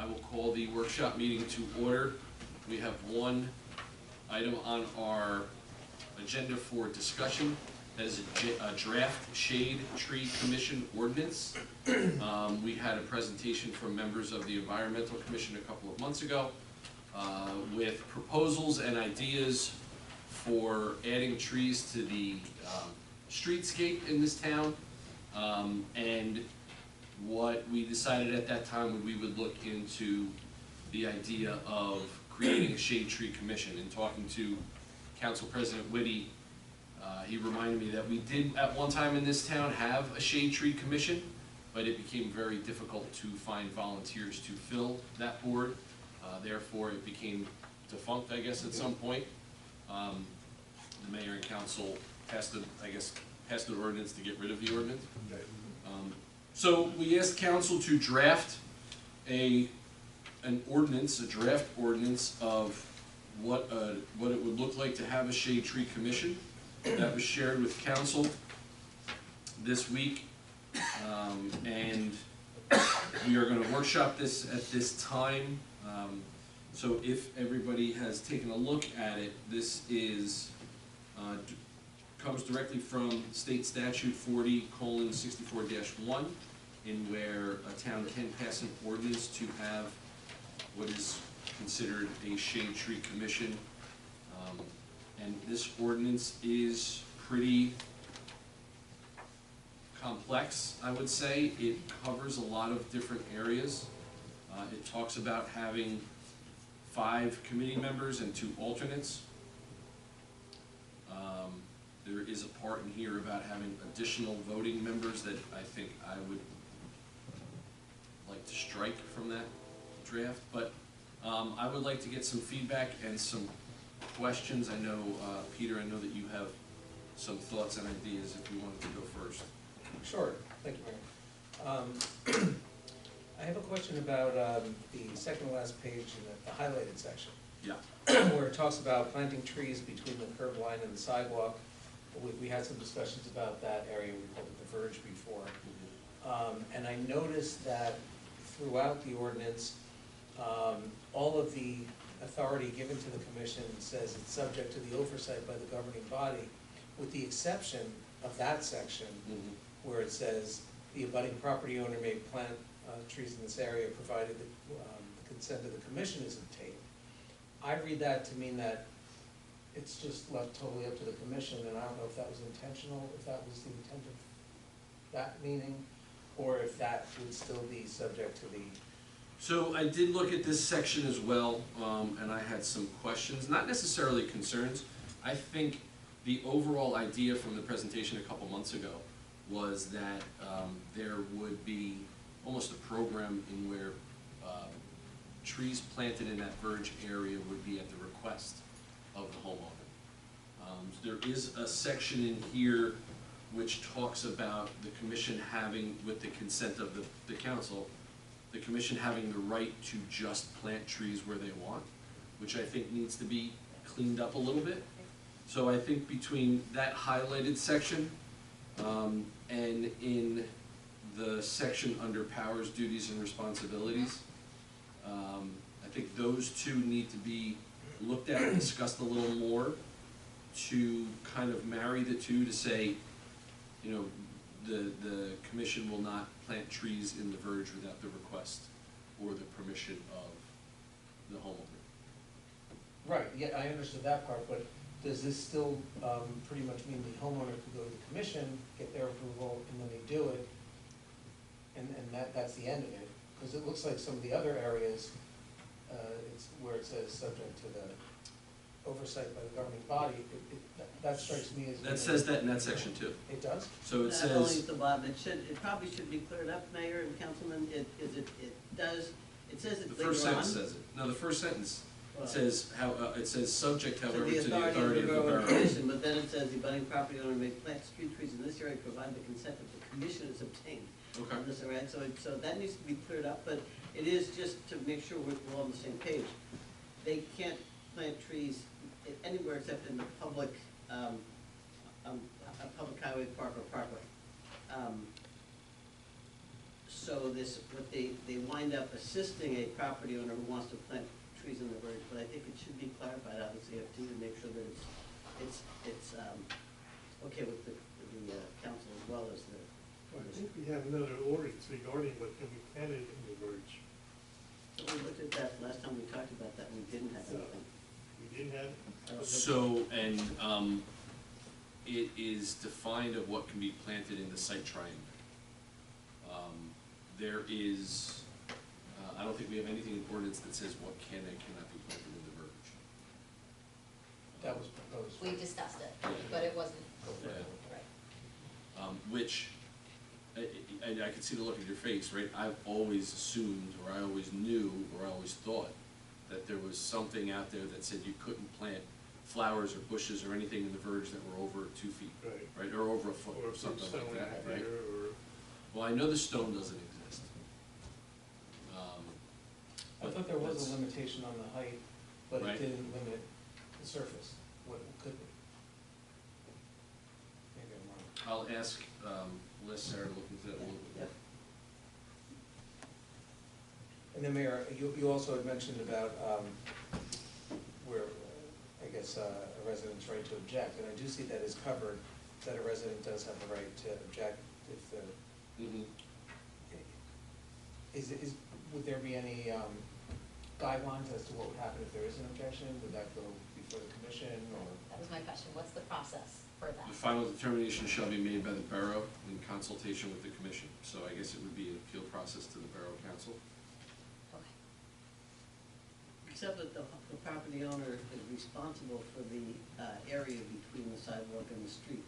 I will call the workshop meeting to order. We have one item on our agenda for discussion. That is a draft shade tree commission ordinance. We had a presentation from members of the Environmental Commission a couple of months ago with proposals and ideas for adding trees to the streetscape in this town. And what we decided at that time, we would look into the idea of creating a shade tree commission. And talking to Council President Whitty, he reminded me that we did at one time in this town have a shade tree commission, but it became very difficult to find volunteers to fill that board. Therefore, it became defunct, I guess, at some point. The mayor and council passed an ordinance to get rid of the ordinance. So we asked council to draft a draft ordinance of what it would look like to have a shade tree commission. That was shared with council this week, and we are going to workshop this at this time. So if everybody has taken a look at it, this is comes directly from state statute 40:64-1, in where a town can pass an ordinance to have what is considered a shade tree commission. And this ordinance is pretty complex, I would say. It covers a lot of different areas. It talks about having 5 committee members and 2 alternates. There is a part in here about having additional voting members that I think I would like to strike from that draft, but I would like to get some feedback and some questions. I know, Peter, I know that you have some thoughts and ideas if you wanted to go first. Sure, thank you, Mayor. I have a question about the second to last page in the highlighted section. Yeah. Where it talks about planting trees between the curb line and the sidewalk. We had some discussions about that area, we called it the verge before. And I noticed that throughout the ordinance, all of the authority given to the commission says it's subject to the oversight by the governing body, with the exception of that section where it says the abutting property owner may plant trees in this area provided that the consent of the commission is obtained. I read that to mean that it's just left totally up to the commission, and I don't know if that was intentional, if that was the intent of that meaning, or if that would still be subject to the... So I did look at this section as well, and I had some questions, not necessarily concerns. I think the overall idea from the presentation a couple months ago was that there would be almost a program in where trees planted in that verge area would be at the request of the homeowner. There is a section in here which talks about the commission having, with the consent of the council, the commission having the right to just plant trees where they want, which I think needs to be cleaned up a little bit. So I think between that highlighted section and in the section under powers, duties, and responsibilities, I think those two need to be looked at and discussed a little more to kind of marry the two to say, you know, the commission will not plant trees in the verge without the request or the permission of the homeowner. Right, yeah, I understood that part, but does this still pretty much mean the homeowner could go to the commission, get their approval, and then they do it, and that's the end of it? Because it looks like some of the other areas, it's where it says subject to the oversight by the governing body, that strikes me as... That says that in that section too. It does? So it Not only says... at the bottom, it probably should be cleared up, Mayor and Councilman, it says it The later first sentence on. says it. No, the first sentence, Well, it says it says subject, to however, the to the authority of the borough borough. commission, but then it says the abutting property owner may plant street trees in this area provided the consent of the commission is obtained. Okay. On this, all right, so that needs to be cleared up, but it is just to make sure we're all on the same page. They can't plant trees anywhere except in the public, a public highway, park, or parkway. So this, what they wind up assisting a property owner who wants to plant trees in the verge, but I think it should be clarified, obviously, to make sure that it's okay with the council as well as the I think we have another ordinance regarding what can be planted in the verge. So we looked at that last time we talked about that, we didn't have anything. We didn't have it? I don't think- So, and, it is defined of what can be planted in the site triangle. There is, I don't think we have anything in ordinance that says what can and cannot be planted in the verge. That was proposed. We discussed it, but it wasn't, Yeah. right. Which, I could see the look of your face, right? I've always assumed, or I always knew, or I always thought that there was something out there that said you couldn't plant flowers or bushes or anything in the verge that were over 2 feet. Right. Right, or over a foot, Or or something like stone that, right? there, or, Well, I know the stone doesn't exist. I thought there was That's- a limitation on the height, but it Right. didn't limit the surface, what it could be. Maybe I'm wrong. I'll ask, Les Sarah to look into that a little bit. Yep. And then Mayor, you also had mentioned about, where, I guess, a resident's right to object, and I do see that is covered, that a resident does have the right to object if the, Mhm. would there be any, guidelines as to what would happen if there is an objection? Would that go before the commission, or? That was my question, what's the process for that? The final determination shall be made by the borough in consultation with the commission. So I guess it would be an appeal process to the borough council. Okay. Except that the property owner is responsible for the area between the sidewalk and the street,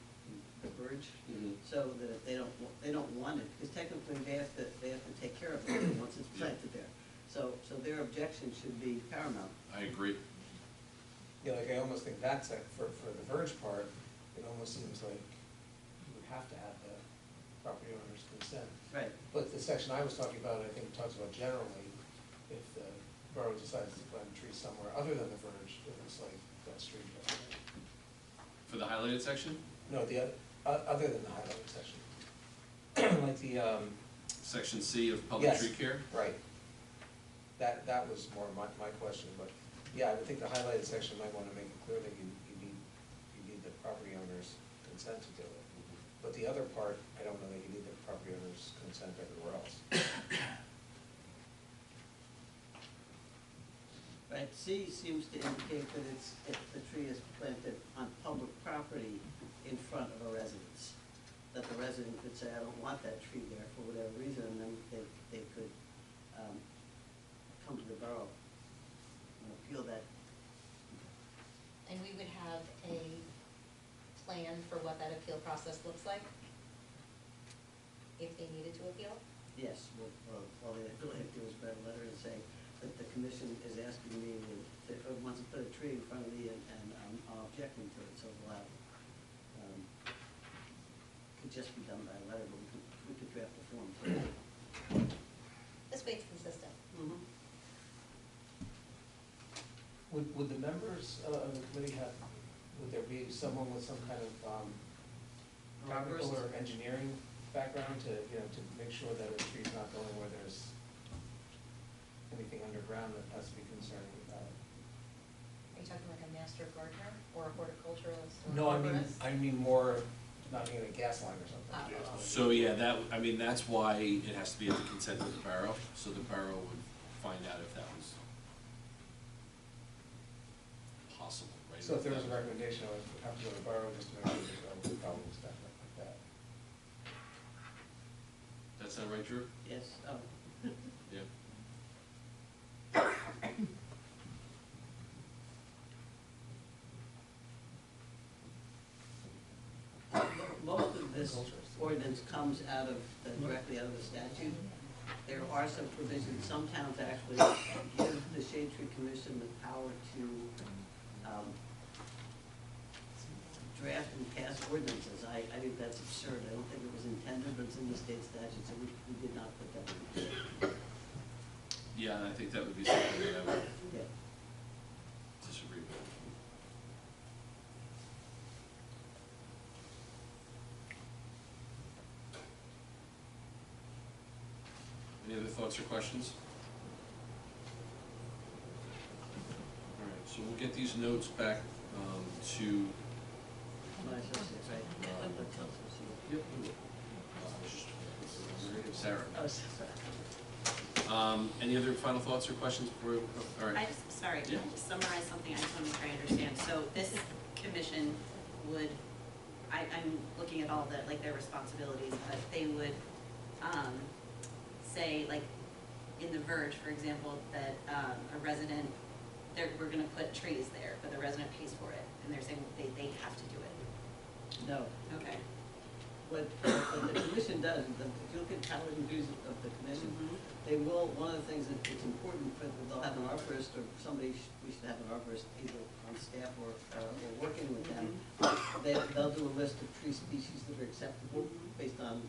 the verge. So that if they don't want it, because technically they have to take care of it once it's planted there. So their objection should be paramount. I agree. Yeah, like, I almost think that's, like, for the verge part, it almost seems like you would have to have the property owner's consent. Right. But the section I was talking about, I think, talks about generally, if the borough decides to plant trees somewhere other than the verge, it looks like that street. For the highlighted section, No, other than the highlighted section. Like the, section C of public Yes. tree care. right. That was more my question, but, yeah, I would think the highlighted section might wanna make it clear that you need the property owner's consent to do it. But the other part, I don't know that you need the property owner's consent everywhere else. Right, C seems to indicate that if the tree is planted on public property in front of a residence, that the resident could say, I don't want that tree there for whatever reason, and then they could come to the borough and appeal that. And we would have a plan for what that appeal process looks like? If they needed to appeal? Yes, well, all they have to do is write a letter and say that the commission is asking me wants to put a tree in front of me and I'm objecting to it, so we'll have, could just be done by letter, but we could draft a form for that. This way it's consistent. Would the members of the committee have, would there be someone with some kind of, technical or engineering background to, to make sure that a tree's not going where there's anything underground that has to be concerning about? Are you talking like a master gardener or a horticulturalist? Or No, arborist? I mean more, not in a gas line or something. So, yeah, that's why it has to be at the consent of the borough, so the borough would find out if that was possible, right? So if there was a recommendation, I would have to go to the borough just to make sure there's no problems, stuff like that. That sound right, Drew? Yes, Yeah. most of this ordinance comes directly out of the statute. There are some provisions, some towns actually give the Shade Tree Commission the power to draft and pass ordinances. I think that's absurd. I don't think it was intended, but it's in the state statute, so we did not put that in. Yeah, and I think that would be something that I would Yeah. disagree with. Any other thoughts or questions? All right, so we'll get these notes back to. My associate, right? Let's see. Yep. Sarah. Oh, sorry. Any other final thoughts or questions before we, all right. Sorry, can Yeah. I just summarize something, I just want to make sure I understand. So this commission would, I'm looking at all the, like, their responsibilities, but they would, say, like, in the Verge, for example, that, a resident, we're gonna put trees there, but the resident pays for it, and they're saying they have to do it. No, Okay. what the commission does, if you look at powers and duties of the commission, Mhm. they will, one of the things that it's important for, they'll have an arborist, or somebody, we should have an arborist either on staff or working with them. They'll do a list of tree species that are acceptable based on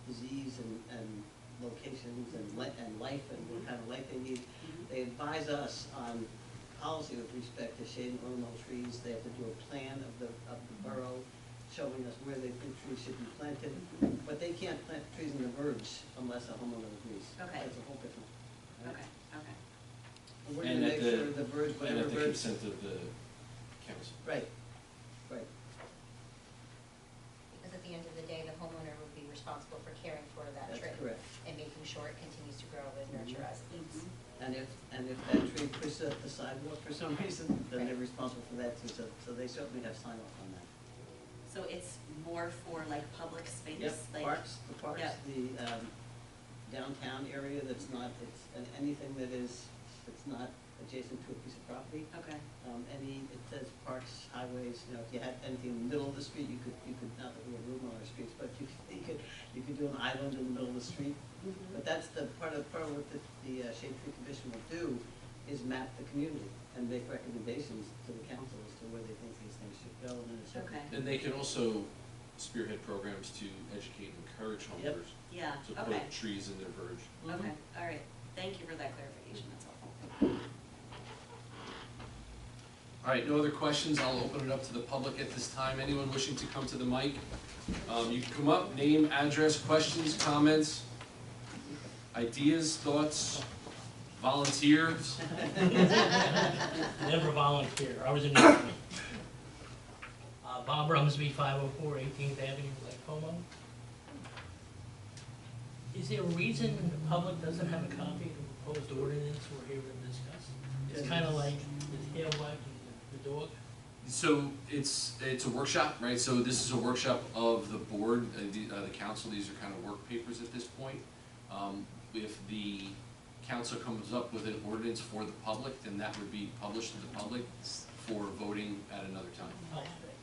disease and locations and life and what kind of light they need. They advise us on policy with respect to shade and ornamental trees. They have to do a plan of the borough showing us where they think trees should be planted. But they can't plant trees in the Verge unless a homeowner agrees. Okay. That's a whole different. right? Okay, okay. And we're And gonna at make sure the Verge, And whatever at the Verge. consent of the council. Right, right. Because at the end of the day, the homeowner would be responsible for caring for that That's tree. correct. And making sure it continues to grow and nurture as it needs. And if that tree pushes up the sidewalk for some reason, then they're responsible for that too. So they certainly have sign off on that. So it's more for like public space? Yep, Like, the parks, Yep. the downtown area that's not, anything that is, that's not adjacent to a piece of property. Okay, It says parks, highways, if you had anything in the middle of the street, you could, not that we have room on our streets, but you could do an island in the middle of the street. But that's the part of what the Shade Tree Commission will do, is map the community and make recommendations to the council as to where they think these things should go, and then it's. okay, And they can also spearhead programs to educate and encourage Yep. homeowners yeah, to okay, put trees in their verge. okay, all right. Thank you for that clarification, that's helpful. All right, no other questions, I'll open it up to the public at this time. Anyone wishing to come to the mic? You can come up, name, address, questions, comments, ideas, thoughts, volunteers. Never volunteer, I was in the army. Bob Rumsby, 504 18th Avenue, Lake Como. Is there a reason the public doesn't have a copy of the proposed ordinance we're here to discuss? It's kind of like the tail wagging the dog. So it's a workshop, right? So this is a workshop of the board, the council, these are kind of work papers at this point. If the council comes up with an ordinance for the public, then that would be published to the public for voting at another time. Oh,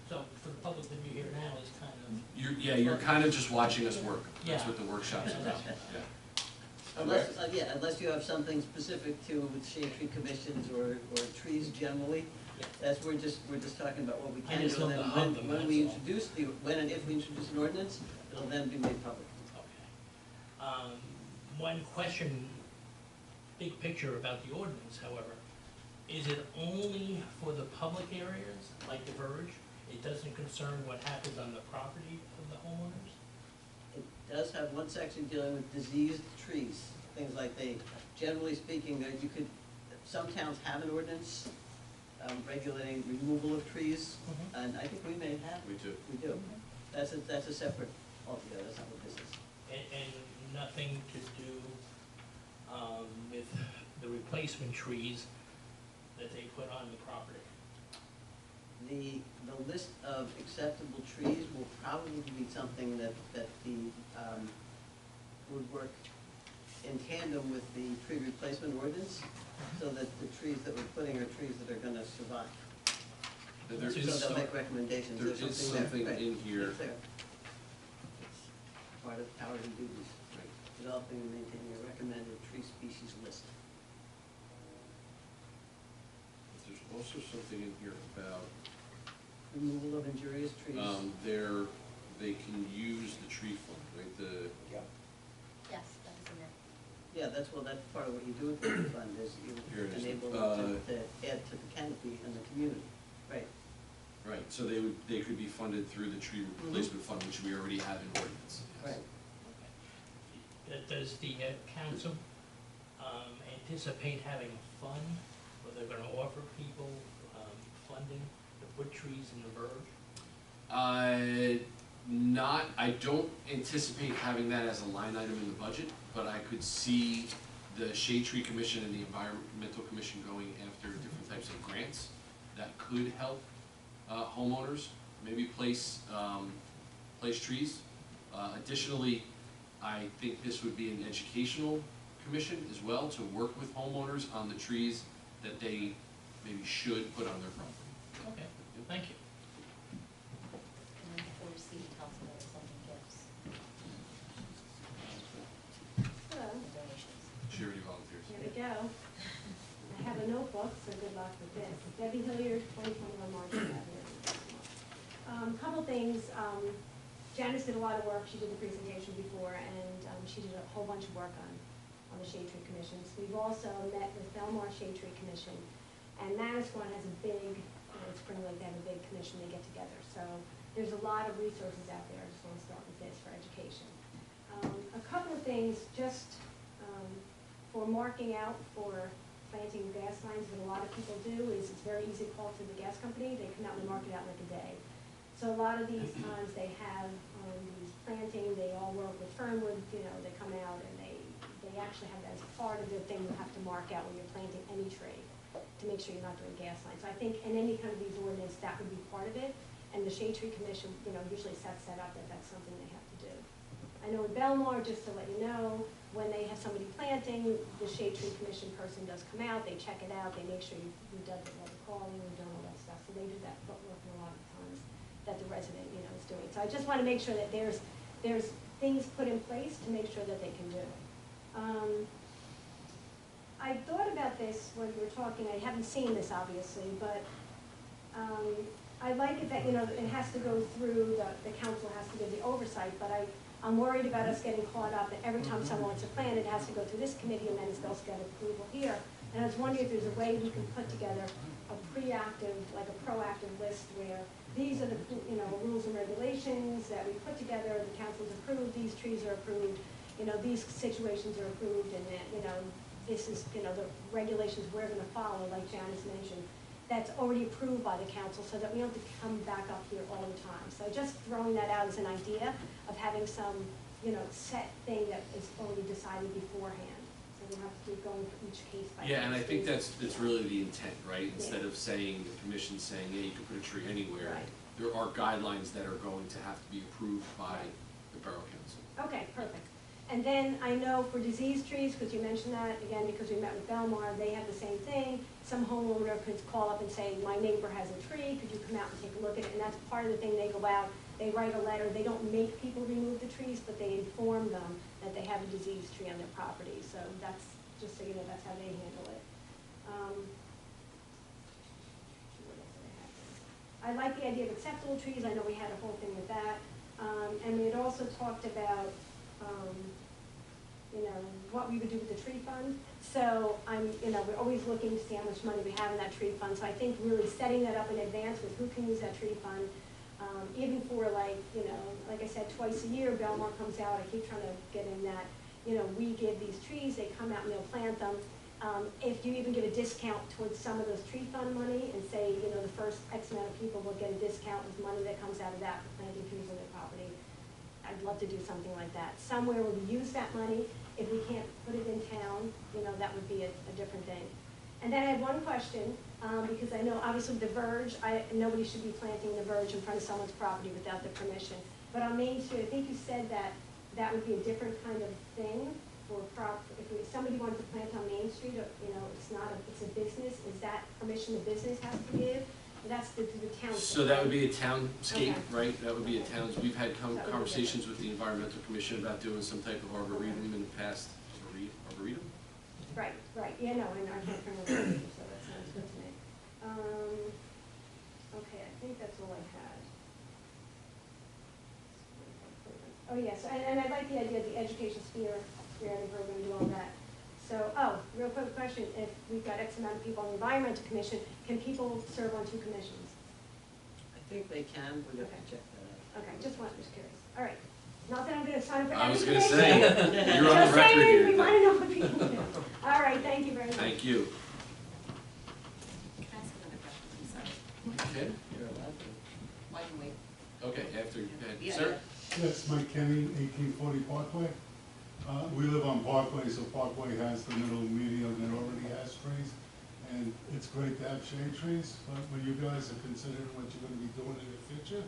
so for the public to be here now is kind of, You're kind of just watching us work. That's Yeah. what the workshop's about, yeah. Unless you have something specific to shade tree commissions or trees generally, that's, we're just talking about what we I can just do. And love then to hug them, when we that's all. introduce when and if we introduce an ordinance, it'll then be made public. okay. One question, big picture about the ordinance, however, is it only for the public areas, like the Verge? It doesn't concern what happens on the property of the homeowners? It does have one section dealing with diseased trees, things like generally speaking, some towns have an ordinance regulating removal of trees, and I think we may have. We do. We do. That's a separate altogether, that's not what this is. And nothing to do with the replacement trees that they put on the property? The list of acceptable trees will probably be something that the, would work in tandem with the tree replacement ordinance, so that the trees that we're putting are trees that are gonna survive. But there So is So some, they'll make recommendations, there there's is something something there. Right. in here. It's there. It's part of powers and duties, Right. developing and maintaining a recommended tree species list. There's also something in here about, Removal of injurious trees. they can use the tree fund, right, Yes, that was in there. Yeah, that's part of what you do with the tree fund, is Here you it is. enable them to add to the canopy in the community. Right. right, so they could be funded through the tree replacement fund, which we already have in ordinance. yes. Right. Does the council anticipate having a fund, where they're gonna offer people funding to put trees in the verge? I don't anticipate having that as a line item in the budget, but I could see the Shade Tree Commission and the Environmental Commission going after different types of grants that could help homeowners, maybe place trees. Additionally, I think this would be an educational commission as well, to work with homeowners on the trees that they maybe should put on their property. Okay, thank you. And then before C talks about something gifts, Hello, and donations. Charity volunteers. here we go. I have a notebook, so good luck with this. Debbie Hilliard, 2021 March 7th. Couple things, Janice did a lot of work, she did the presentation before, and she did a whole bunch of work on the Shade Tree Commissions. We've also met with Belmar Shade Tree Commission, and Manasquan has a big, Spring Lake, they have a big commission, they get together. So there's a lot of resources out there, I just want to start with this for education. A couple of things, just for marking out for planting gas lines, what a lot of people do is it's very easy to call to the gas company, they come out and mark it out in like a day. So a lot of these times they have these planting, they all work with Fernwood, they come out and they actually have that as part of the thing you have to mark out when you're planting any tree to make sure you're not doing gas lines. So I think in any kind of these ordinance, that would be part of it. And the Shade Tree Commission, usually sets that up, that's something they have to do. I know in Belmar, just to let you know, when they have somebody planting, the Shade Tree Commission person does come out, they check it out, they make sure you've done all the calling, you've done all that stuff. So they do that footwork a lot of times that the resident, is doing. So I just want to make sure that there's things put in place to make sure that they can do it. I thought about this when we were talking, I haven't seen this obviously, but I like it that, it has to go through, the council has to give the oversight, but I'm worried about us getting caught up that every time someone wants a plan, it has to go through this committee and then it's supposed to get approval here. And I was wondering if there's a way we can put together a proactive list where these are the, rules and regulations that we put together, the council's approved, these trees are approved, these situations are approved, and that, this is, the regulations we're gonna follow, like Janice mentioned, that's already approved by the council, so that we don't have to come back up here all the time. So just throwing that out as an idea of having some, set thing that is already decided beforehand. So we don't have to keep going for each case by case. Yeah, and I think that's really the intent, right? Yeah. Instead of saying, the commission saying, yeah, you can put a tree anywhere. Right. There are guidelines that are going to have to be approved by the Borough Council. Okay, perfect. And then I know for disease trees, because you mentioned that, again, because we met with Belmar, they have the same thing. Some homeowner could call up and say, my neighbor has a tree, could you come out and take a look at it? And that's part of the thing, they go out, they write a letter, they don't make people remove the trees, but they inform them that they have a diseased tree on their property. So that's, just so you know, that's how they handle it. What else did I have? I like the idea of acceptable trees, I know we had a whole thing with that. And we had also talked about, what we would do with the tree fund. So we're always looking to see how much money we have in that tree fund. So I think really setting that up in advance with who can use that tree fund, even for like I said, twice a year, Belmar comes out, I keep trying to get in that, we give these trees, they come out and they'll plant them. If you even give a discount towards some of those tree fund money and say, the first X amount of people will get a discount with money that comes out of that for planting trees on their property, I'd love to do something like that. Somewhere where we use that money, if we can't put it in town, that would be a different thing. And then I had one question, because I know obviously the verge, nobody should be planting the verge in front of someone's property without their permission. But on Main Street, I think you said that that would be a different kind of thing for if somebody wanted to plant on Main Street, it's a business, is that permission the business has to give? That's the town. So that would be a townscape, Okay. right? That would be a towns, we've had That would be conversations with the Environmental Commission about doing some type of arboretum in the past. Arboretum? Right, and I can't remember, so that sounds good to me. Okay, I think that's all I had. Oh, yes, and I like the idea of the education sphere, I think we're gonna do all that. So, real quick question, if we've got X amount of people on the Environmental Commission, can people serve on two commissions? I think they can, we have Okay. to check that out. Okay, just curious. All right, Not that I'm gonna sign up for I was every gonna committee. say, you're on the Just record saying, we here. wanna know what people do. All right, thank you very much. Thank you. Can I ask another question, I'm sorry? Ken? You're allowed to. Why can wait? Okay, after, go ahead. Yeah, Sir? Yes, Mike Kenny, 1840 Parkway. We live on Parkway, so Parkway has the middle median that already has trees. And it's great to have shade trees, but when you guys are considering what you're gonna be doing in the future,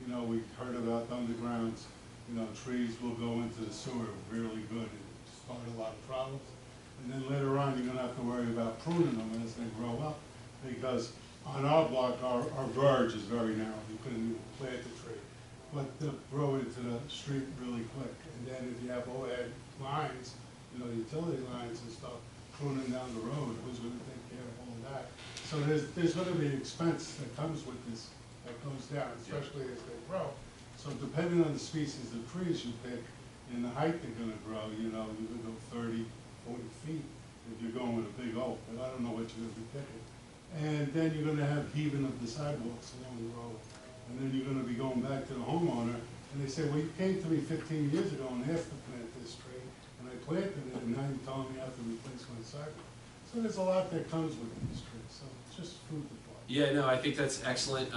you know, we heard about undergrounds, you know, trees will go into the sewer really good and start a lot of problems. And then later on, you're gonna have to worry about pruning them as they grow up, because on our block, our verge is very narrow, you couldn't even plant a tree. But they'll grow into the street really quick, and then if you have overhead lines, you know, utility lines and stuff, pruning down the road, who's gonna take care of all that? So there's gonna be expense that comes with this, that goes down, especially as they grow. So depending on the species of trees you pick, and the height they're gonna grow, you know, you could go 30, 40 feet if you're going with a big oak, but I don't know what you're gonna be picking. And then you're gonna have heaving of the sidewalks along the road. And then you're gonna be going back to the homeowner, and they say, well, you came to me 15 years ago and asked to plant this tree, and I planted it, and now you're telling me I have to replace my sidewalk. So there's a lot that comes with these trees, so it's just food for thought. Yeah, no, I think that's excellent.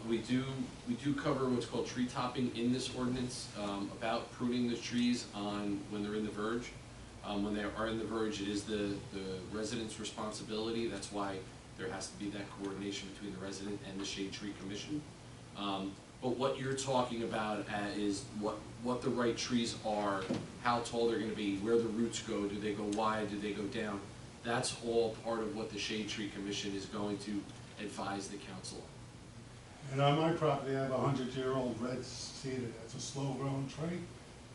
We do cover what's called tree topping in this ordinance, about pruning the trees when they're in the verge. When they are in the verge, it is the resident's responsibility. That's why there has to be that coordination between the resident and the Shade Tree Commission. But what you're talking about is what the right trees are, how tall they're gonna be, where the roots go, do they go wide, do they go down? That's all part of what the Shade Tree Commission is going to advise the council on. And on my property, I have a 100-year-old red cedar, that's a slow-growing tree,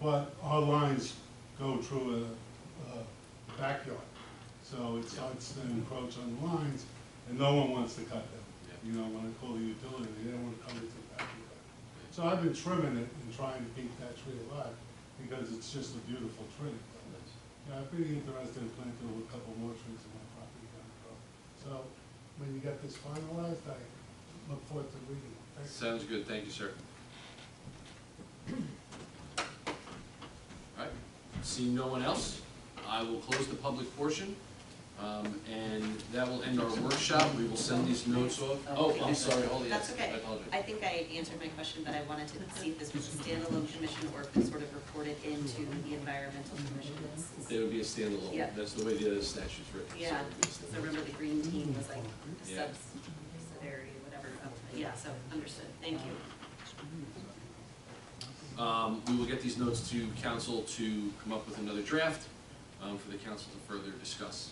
but our lines go through a backyard. So it starts to encroach on the lines, and no one wants to cut them. Yeah. You know, when I call the utility, they don't want to come into the backyard. So I've been trimming it and trying to keep that tree alive, because it's just a beautiful tree. Yeah, I'm pretty interested in planting a couple more trees in my property down the road. So when you get this finalized, I look forward to reading it. Thank you. Sounds good, thank you, sir. All right, seeing no one else, I will close the public portion, and that will end our workshop. We will send these notes off. Oh, I'm sorry, oh, yes, That's I okay. apologize. I think I answered my question, but I wanted to see if this was a standalone commission or if it sort of reported into the environmental commission. It would be a standalone, Yeah. that's the way the statute's written. so Yeah, it would be a so standalone. remember the green team was like Yeah. subsidiary, whatever, yeah, so understood, thank you. We will get these notes to council to come up with another draft, for the council to further discuss.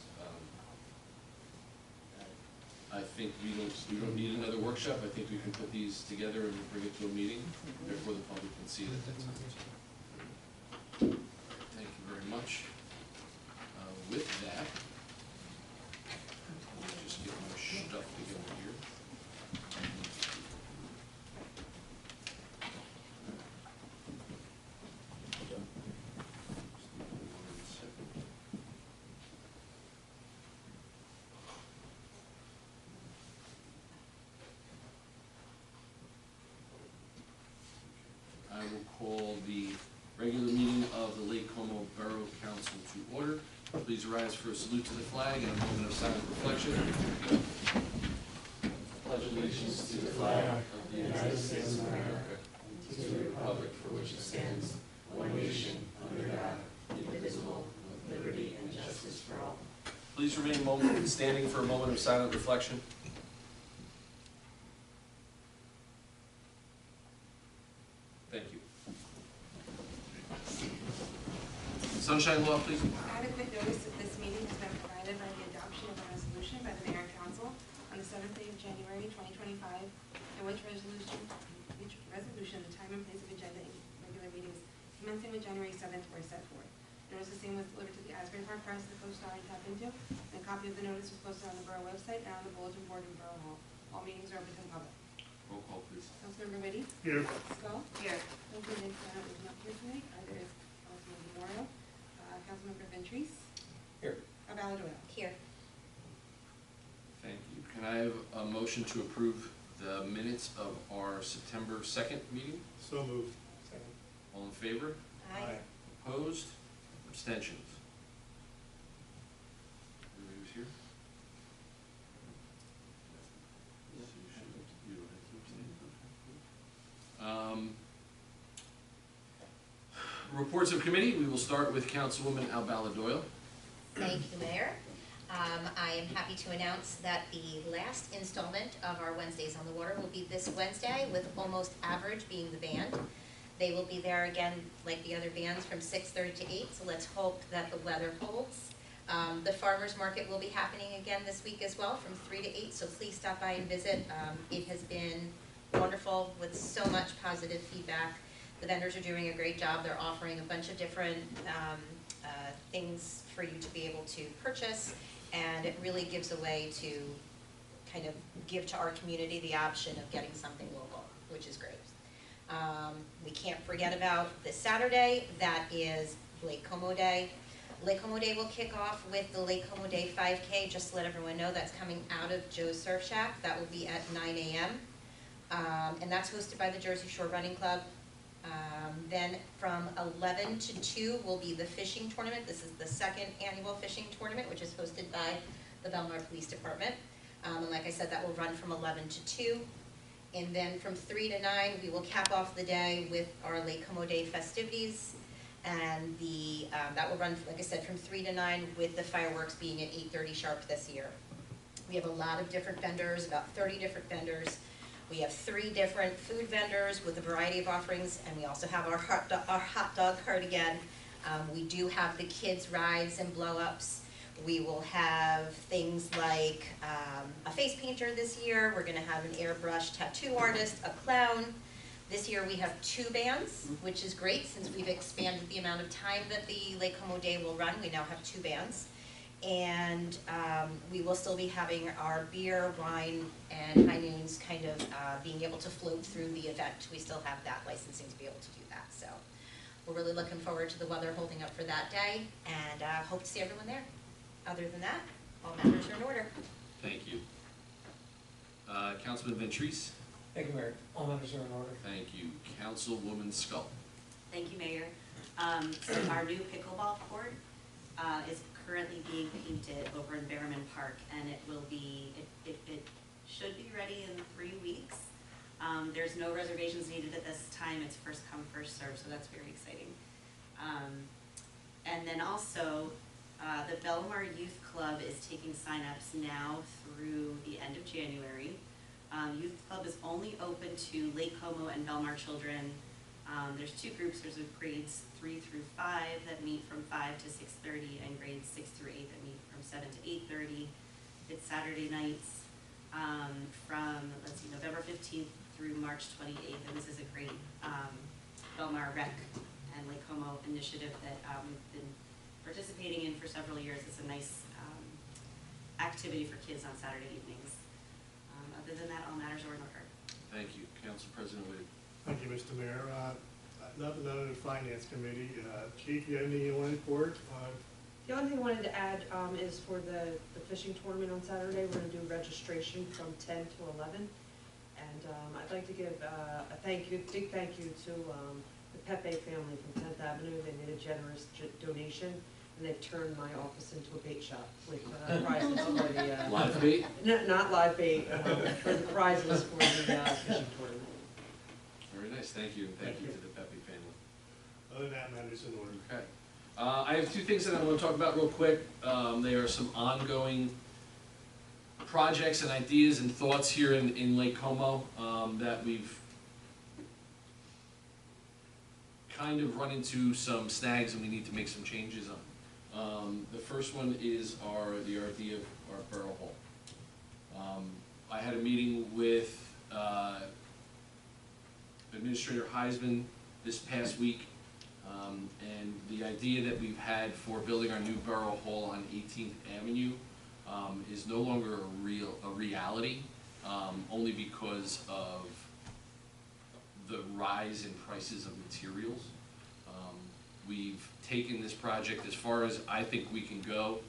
I think we don't need another workshop. I think we can put these together and bring it to a meeting, therefore the public can see it at that time. Thank you very much. With that, let me just get my stuff together here. I will call the regular meeting of the Lake Como Borough Council to order. Please rise for a salute to the flag and a moment of silent reflection. Pledge allegiance to the flag of the United States of America, to the republic for which it stands, one nation, under God, indivisible, with liberty and justice for all. Please remain standing for a moment of silent reflection. Thank you. Sunshine Law, please. Adequate notice of this meeting has been provided by the adoption of a resolution by the mayor and council on the 7th day of January 2025, in which resolution the time and place of agenda in regular meetings commencing with January 7th were set forth. Notice the same was delivered to the Asbury Park Press, the Co-Star, and Tap Into, and a copy of the notice was posted on the borough website and on the bulletin board in Borough Hall. All meetings are open to the public. Roll call, please. Councilmember Whitty? Here. Skull? Here. Councilman Nicolao is not here tonight, either is Councilman Memorial. Councilmember Ventries? Here. Baladoyle? Here. Thank you. Can I have a motion to approve the minutes of our September 2nd meeting? So moved. Second. All in favor? Aye. Opposed? Abstentions? Everybody was here? So you don't have to abstain. Reports of committee, we will start with Councilwoman Albala Doyle. Thank you, Mayor. I am happy to announce that the last installment of our Wednesdays on the Water will be this Wednesday, with Almost Average being the band. They will be there again, like the other bands, from 6:30 to 8, so let's hope that the weather holds. The farmer's market will be happening again this week as well, from 3 to 8, so please stop by and visit. It has been wonderful with so much positive feedback. The vendors are doing a great job. They're offering a bunch of different things for you to be able to purchase, and it really gives a way to kind of give to our community the option of getting something local, which is great. We can't forget about this Saturday, that is Lake Como Day. Lake Como Day will kick off with the Lake Como Day 5K, just to let everyone know that's coming out of Joe's Surf Shack. That will be at 9 a.m. And that's hosted by the Jersey Shore Running Club. Then from 11 to 2 will be the fishing tournament. This is the second annual fishing tournament, which is hosted by the Belmar Police Department. And like I said, that will run from 11 to 2. And then from 3 to 9, we will cap off the day with our Lake Como Day festivities. And that will run, like I said, from 3 to 9, with the fireworks being at 8:30 sharp this year. We have a lot of different vendors, about 30 different vendors. We have 3 different food vendors with a variety of offerings, and we also have our hot dog cart again. We do have the kids' rides and blow-ups. We will have things like a face painter this year. We're gonna have an airbrush tattoo artist, a clown. This year we have 2 bands, which is great since we've expanded the amount of time that the Lake Como Day will run. We now have 2 bands. And we will still be having our beer, wine, and high noons kind of being able to float through the event. We still have that licensing to be able to do that. So we're really looking forward to the weather holding up for that day, and hope to see everyone there. Other than that, all matters are in order. Thank you. Councilman Ventrice? Thank you, Mayor. All matters are in order. Thank you. Councilwoman Scull? Thank you, Mayor. So our new pickleball court is currently being painted over in Behrman Park, and it will be, it should be ready in 3 weeks. There's no reservations needed at this time. It's first come, first served, so that's very exciting. And then also, the Belmar Youth Club is taking signups now through the end of January. Youth Club is only open to Lake Como and Belmar children. There's 2 groups. There's grades 3 through 5 that meet from 5 to 6:30, and grades 6 through 8 that meet from 7 to 8:30. It's Saturday nights from, let's see, November 15th through March 28th, and this is a great Belmar Rec and Lake Como initiative that we've been participating in for several years. It's a nice activity for kids on Saturday evenings. Other than that, all matters are in order. Thank you. Council President Wade? Thank you, Mr. Mayor. Nothing under the Finance Committee. Chief, you have anything you want to report? The only thing I wanted to add is for the fishing tournament on Saturday, we're gonna do registration from 10 to 11. And I'd like to give a big thank you to the Pepe family from 10th Avenue. They made a generous donation, and they've turned my office into a bait shop with prizes for the... Live bait? No, not live bait, for the prizes for the fishing tournament. Very nice. Thank you. Thank you to the Pepe family. Other than that, matters in order. Okay. I have 2 things that I want to talk about real quick. They are some ongoing projects and ideas and thoughts here in Lake Como that we've kind of run into some snags and we need to make some changes on. The first one is the idea of our borough hall. I had a meeting with Administrator Heisman this past week, and the idea that we've had for building our new borough hall on 18th Avenue is no longer a reality, only because of the rise in prices of materials. We've taken this project as far as I think we can go,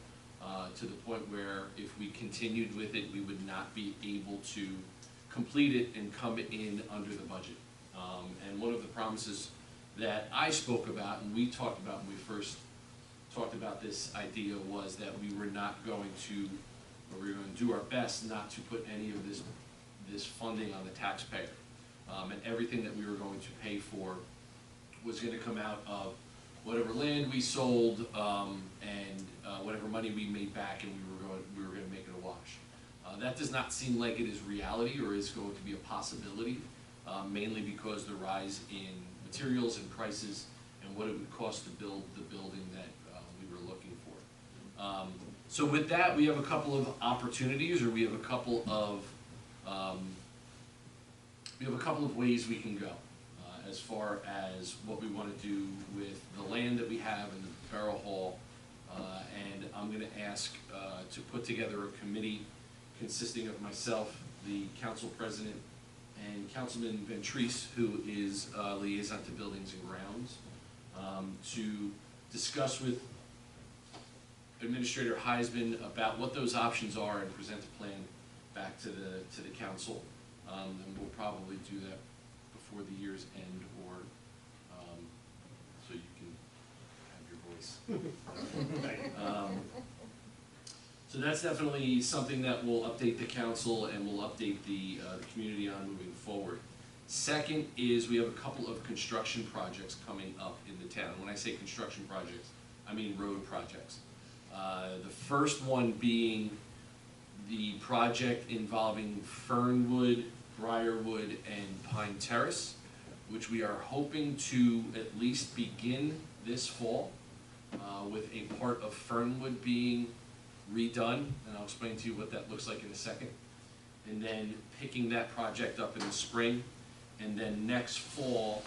to the point where if we continued with it, we would not be able to complete it and come in under the budget. And one of the promises that I spoke about and we talked about when we first talked about this idea was that we were not going to, or we were going to do our best not to put any of this funding on the taxpayer. And everything that we were going to pay for was gonna come out of whatever land we sold, and whatever money we made back, and we were gonna make it a wash. That does not seem like it is reality or is going to be a possibility, mainly because the rise in materials and prices and what it would cost to build the building that we were looking for. So with that, we have a couple of opportunities, or we have a couple of ways we can go as far as what we want to do with the land that we have in the Borough Hall. And I'm going to ask to put together a committee consisting of myself, the council president, and Councilman Ventris, who is liaison to Buildings and Grounds, to discuss with Administrator Heisman about what those options are and present a plan back to the council. And we'll probably do that before the year's end, or so you can have your voice. So that's definitely something that will update the council and will update the community on moving forward. Second is we have a couple of construction projects coming up in the town. When I say construction projects, I mean road projects. The first one being the project involving Fernwood, Briarwood, and Pine Terrace, which we are hoping to at least begin this fall, with a part of Fernwood being redone, and I'll explain to you what that looks like in a second, and then picking that project up in the spring, and then next fall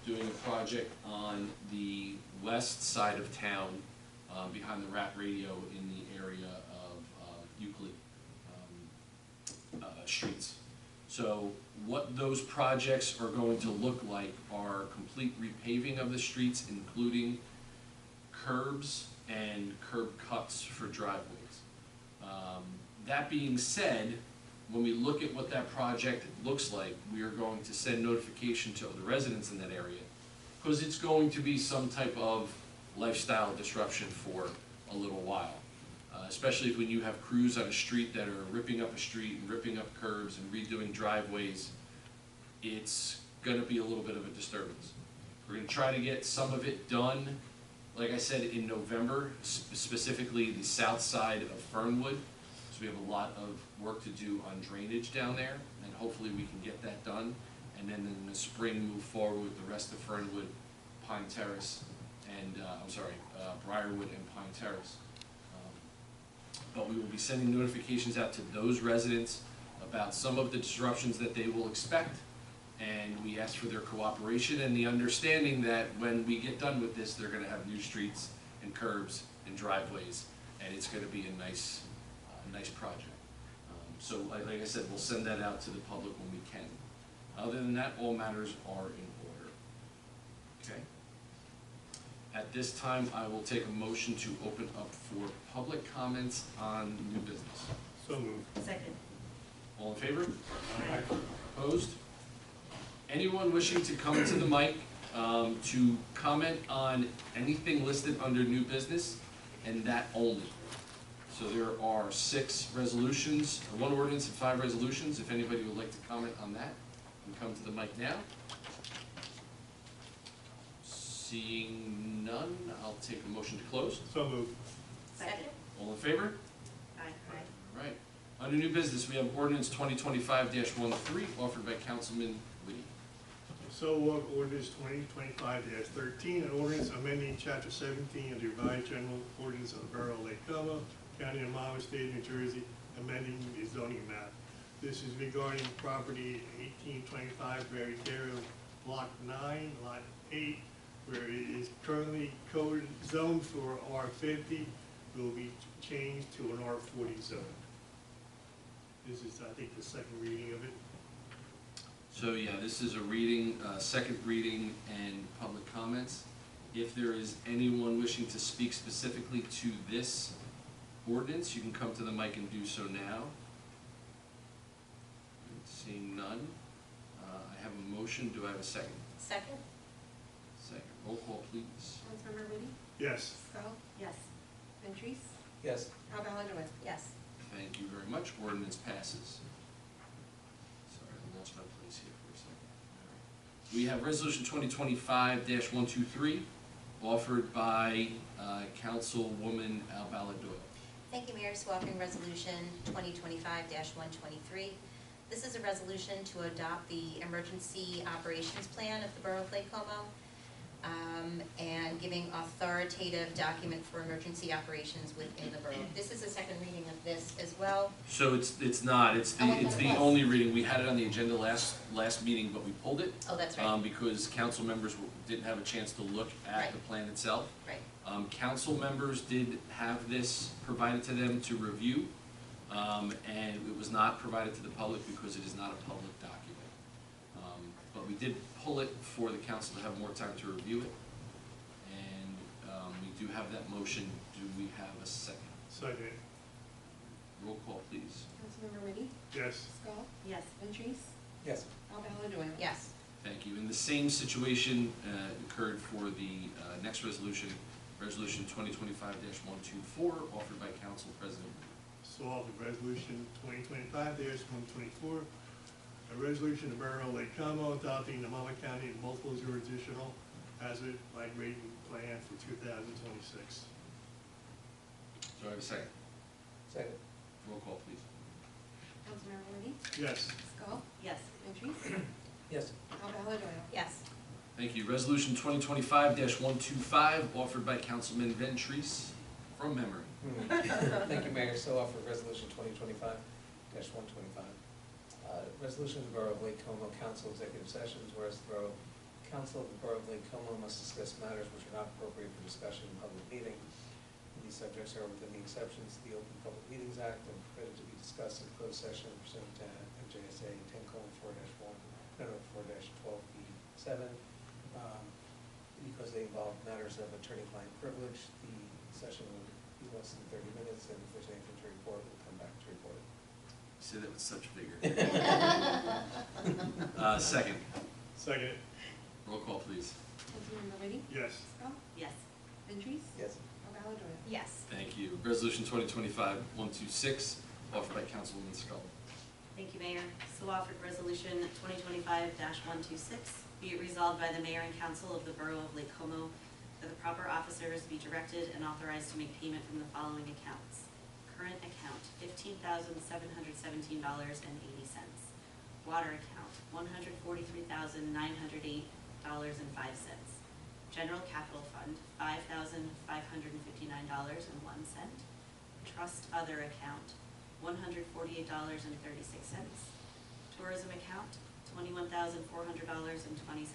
doing a project on the west side of town, behind the Rat Radio in the area of Euclid streets. So what those projects are going to look like are complete repaving of the streets, including curbs and curb cuts for driveways. That being said, when we look at what that project looks like, we are going to send notification to the residents in that area, because it's going to be some type of lifestyle disruption for a little while. Especially when you have crews on a street that are ripping up a street and ripping up curbs and redoing driveways, it's gonna be a little bit of a disturbance. We're gonna try to get some of it done, like I said, in November, specifically the south side of Fernwood. So we have a lot of work to do on drainage down there, and hopefully we can get that done. And then in the spring, move forward with the rest of Fernwood, Pine Terrace, and, Briarwood and Pine Terrace. But we will be sending notifications out to those residents about some of the disruptions that they will expect. And we ask for their cooperation and the understanding that when we get done with this, they're gonna have new streets and curbs and driveways, and it's gonna be a nice project. So like I said, we'll send that out to the public when we can. Other than that, all matters are in order. Okay? At this time, I will take a motion to open up for public comments on new business. So moved. Second. All in favor? Aye. Opposed? Anyone wishing to come to the mic to comment on anything listed under new business, and that only? So there are 6 resolutions, 1 ordinance and 5 resolutions. If anybody would like to comment on that, you can come to the mic now. Seeing none, I'll take a motion to close. So moved. Second? All in favor? Aye. All right. Under new business, we have ordinance 2025-13 offered by Councilman Whitty. So ordinance 2025-13, an ordinance amending chapter 17 of the revised general ordinance of the Borough of Lake Como, County of Monmouth, State of New Jersey, amending the zoning map. This is regarding property 1825 Berry Terrace, block 9, lot 8, where it is currently code zoned for R50, will be changed to an R40 zone. This is, I think, the second reading of it. So yeah, this is a reading, second reading and public comments. If there is anyone wishing to speak specifically to this ordinance, you can come to the mic and do so now. Seeing none, I have a motion. Do I have a second? Second? second. Roll call, please. Councilmember Liddy, Yes. Skull, Yes. Ventries, Yes. Alballo. Yes. Thank you very much. Ordinance passes. Sorry, I lost my place here for a second. All right. We have Resolution 2025-123, offered by Councilwoman Albala Doyle. Thank you, Mayor. So offering Resolution 2025-123. This is a resolution to adopt the Emergency Operations Plan of the Borough of Lake Como, and giving authoritative document for emergency operations within the borough. This is a second reading of this as well. So it's not, it's Oh, I the thought it was. only reading. We had it on the agenda last meeting, but we pulled it. Oh, that's right, Because council members didn't have a chance to look at the Right. plan itself. right. Council members did have this provided to them to review, and it was not provided to the public because it is not a public document. But we did pull it for the council to have more time to review it, and we do have that motion. Do we have a second? Second. Roll call, please. Councilmember Liddy, Yes. Skull, Yes. Ventries, Yes. Alballo. Yes. Thank you. And the same situation occurred for the next resolution, Resolution 2025-124, offered by Council President. So offered Resolution 2025-124, a resolution of Borough of Lake Como adopting the Monmouth County multiple jurisdictional hazard migrating plan for 2026. Do I have a second? Second. Roll call, please. Councilmember Liddy, Yes. Skull, Yes. Ventries, Yes. Alballo. Yes. Thank you. Resolution 2025-125, offered by Councilman Ventris, from memory. Thank you, Mayor. So offer Resolution 2025-125. Resolution of the Borough of Lake Como Council Executive Sessions, whereas the Borough Council of the Borough of Lake Como must discuss matters which are not appropriate for discussion in public meeting. These subjects are within the exceptions to the Open Public Meetings Act and permitted to be discussed in closed session pursuant to NJSA 10:4-1, 12B7. Because they involve matters of attorney-client privilege, the session will be less than 30 minutes, and if there's anything to report, we'll come back to report it. Say that with such vigor. Second. Second. Roll call, please. Councilmember Liddy, Yes. Skull, Yes. Ventries, Yes. Alballo. Yes. Thank you. Resolution 2025-126, offered by Councilwoman Scully. Thank you, Mayor. So offered Resolution 2025-126, be it resolved by the Mayor and Council of the Borough of Lake Como that the proper officers be directed and authorized to make payment from the following accounts. Current account, $15,717.80. Water account, $143,908.05. General capital fund, $5,559.01. Trust other account, $148.36. Tourism account, $21,400.20.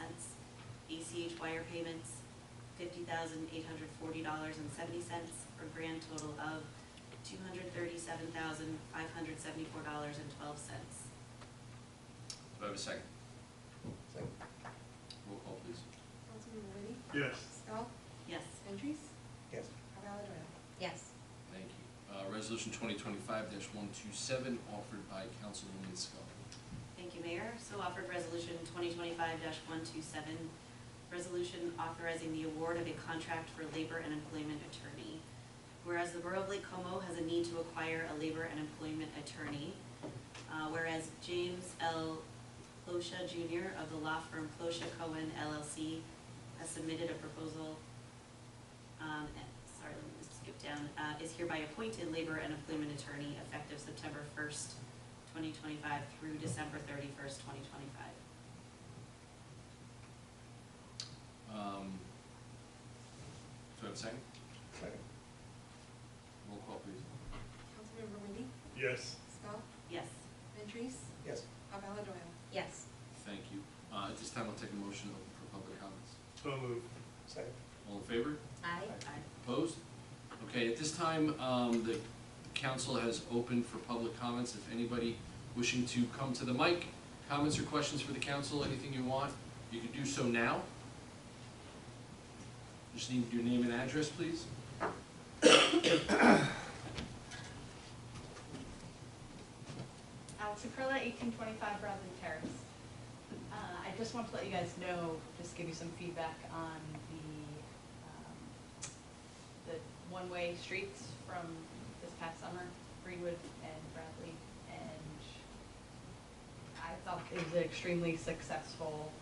ACH wire payments, $50,840.70, for a grand total of $237,574.12. Do I have a second? Second. Roll call, please. Councilmember Liddy, Yes. Skull, Yes. Ventries, Yes. Alballo. Yes. Thank you. Resolution 2025-127, offered by Councilwoman Scully. Thank you, Mayor. So offered Resolution 2025-127, resolution authorizing the award of a contract for labor and employment attorney. Whereas the Borough of Lake Como has a need to acquire a labor and employment attorney, whereas James L. Plosha Jr. of the law firm Plosha Cohen LLC has submitted a proposal, sorry, let me just skip down, is hereby appointed labor and employment attorney effective September 1st, 2025 through December 31st, 2025. Do I have a second? Second. Roll call, please. Councilmember Liddy, Yes. Skull, Yes. Ventries, Yes. Alballo. Yes. Thank you. At this time, I'll take a motion open for public comments. So moved. Second. All in favor? Aye. Aye. Opposed? Okay, at this time, the council has opened for public comments. If anybody wishing to come to the mic, comments or questions for the council, anything you want, you can do so now. Just need your name and address, please. Alex Acryla, 1825 Bradley Terrace. I just want to let you guys know, just give you some feedback on the one-way streets from this past summer, Greenwood and Bradley. And I thought it was an extremely successful,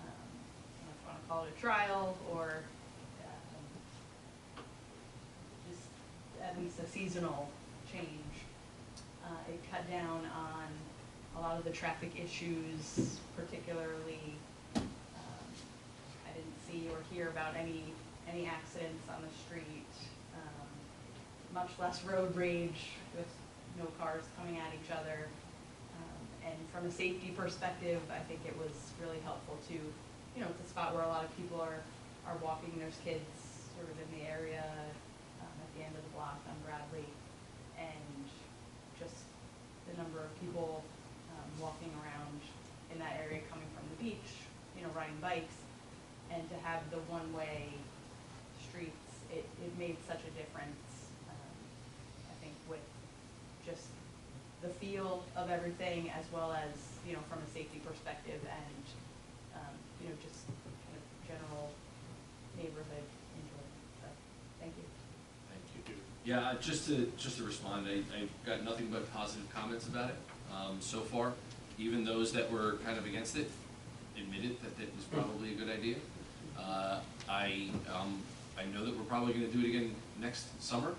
I don't know if you want to call it a trial or just at least a seasonal change. It cut down on a lot of the traffic issues, particularly, I didn't see or hear about any accidents on the street, much less road rage with no cars coming at each other. And from a safety perspective, I think it was really helpful to, it's a spot where a lot of people are walking, there's kids sort of in the area, at the end of the block on Bradley, and just the number of people walking around in that area coming from the beach, riding bikes, and to have the one-way streets, it made such a difference, I think, with just the feel of everything as well as, from a safety perspective and, just kind of general neighborhood enjoyment. So, thank you. Thank you. Yeah, just to respond, I got nothing but positive comments about it so far. Even those that were kind of against it admitted that it was probably a good idea. I know that we're probably going to do it again next summer,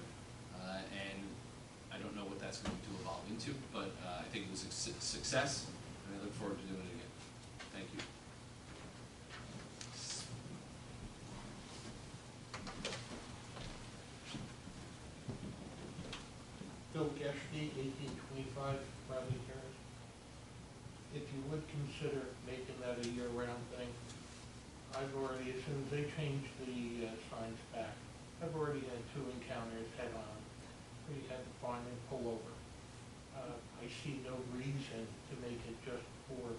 and I don't know what that's going to evolve into, but I think it was a success, and I look forward to doing it again. Thank you. Bill Geshty, 1825 Bradley Terrace. If you would consider making that a year-round thing, I've already, as soon as they changed the signs back, I've already had 2 encounters head-on where you had to finally pull over. I see no reason to make it just for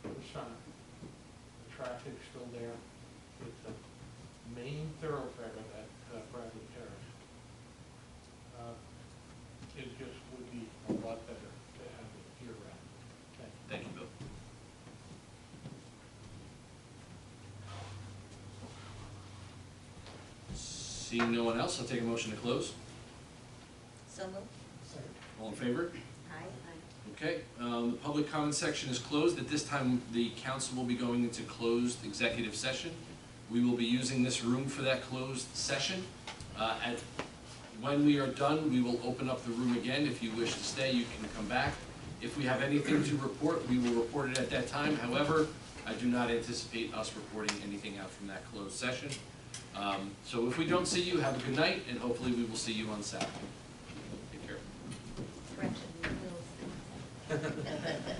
the summer. The traffic's still there. It's a main thoroughfare of that Bradley Terrace. It just would be a lot better to have it year-round. Thank you, Bill. Seeing no one else, I'll take a motion to close. So moved. All in favor? Aye. Okay, the public comment section is closed. At this time, the council will be going into closed executive session. We will be using this room for that closed session. When we are done, we will open up the room again. If you wish to stay, you can come back. If we have anything to report, we will report it at that time. However, I do not anticipate us reporting anything out from that closed session. So if we don't see you, have a good night, and hopefully we will see you on Saturday. Take care. Correction, Will's.